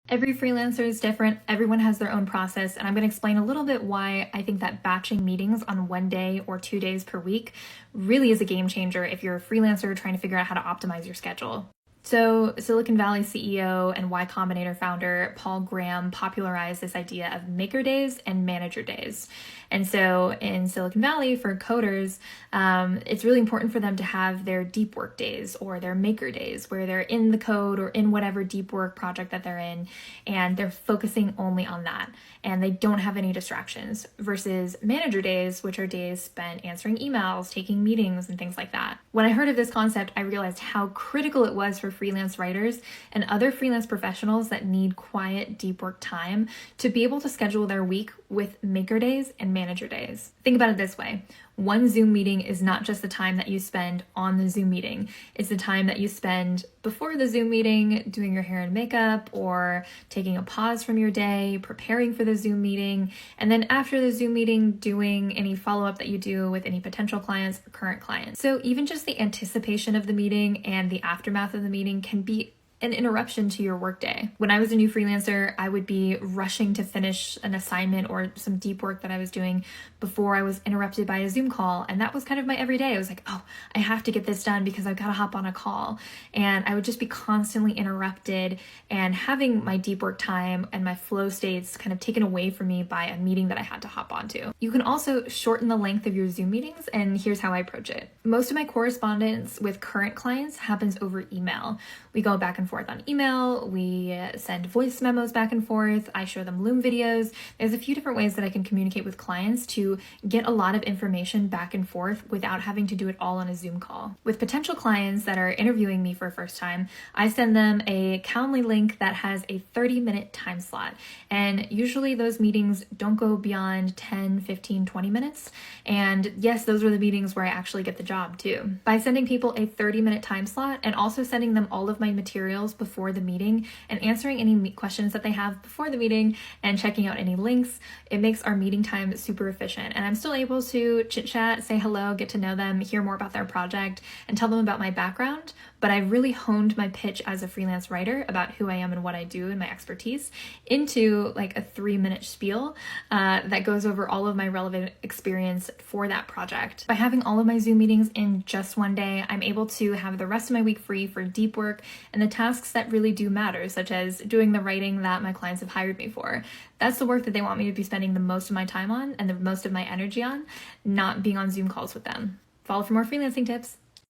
Every freelancer is different, everyone has their own process, and I'm going to explain a little bit why I think that batching meetings on 1 day or 2 days per week really is a game changer if you're a freelancer trying to figure out how to optimize your schedule. So Silicon Valley CEO and Y Combinator founder Paul Graham popularized this idea of maker days and manager days. And so in Silicon Valley, for coders, it's really important for them to have their deep work days or their maker days where they're in the code or in whatever deep work project that they're in, and they're focusing only on that. And they don't have any distractions versus manager days, which are days spent answering emails, taking meetings, and things like that. When I heard of this concept, I realized how critical it was for freelance writers and other freelance professionals that need quiet, deep work time to be able to schedule their week with maker days and manager days. Think about it this way. One Zoom meeting is not just the time that you spend on the Zoom meeting. It's the time that you spend before the Zoom meeting doing your hair and makeup or taking a pause from your day, preparing for the Zoom meeting, and then after the Zoom meeting doing any follow-up that you do with any potential clients or current clients. So even just the anticipation of the meeting and the aftermath of the meeting can be an interruption to your workday. When I was a new freelancer, I would be rushing to finish an assignment or some deep work that I was doing before I was interrupted by a Zoom call. And that was kind of my everyday. I was like, oh, I have to get this done because I've got to hop on a call. And I would just be constantly interrupted and having my deep work time and my flow states kind of taken away from me by a meeting that I had to hop onto. You can also shorten the length of your Zoom meetings, and here's how I approach it. Most of my correspondence with current clients happens over email. We go back and forth on email, we send voice memos back and forth, I show them Loom videos. There's a few different ways that I can communicate with clients to get a lot of information back and forth without having to do it all on a Zoom call. With potential clients that are interviewing me for a first time, I send them a Calendly link that has a 30-minute time slot. And usually those meetings don't go beyond 10, 15, 20 minutes. And yes, those are the meetings where I actually get the job too. By sending people a 30-minute time slot and also sending them all of my materials before the meeting and answering any questions that they have before the meeting and checking out any links, it makes our meeting time super efficient. And I'm still able to chit chat, say hello, get to know them, hear more about their project, and tell them about my background. But I really honed my pitch as a freelance writer about who I am and what I do and my expertise into like a 3-minute spiel that goes over all of my relevant experience for that project. By having all of my Zoom meetings in just one day, I'm able to have the rest of my week free for deep work and the tasks that really do matter, such as doing the writing that my clients have hired me for. That's the work that they want me to be spending the most of my time on and the most of my energy on, not being on Zoom calls with them. Follow for more freelancing tips.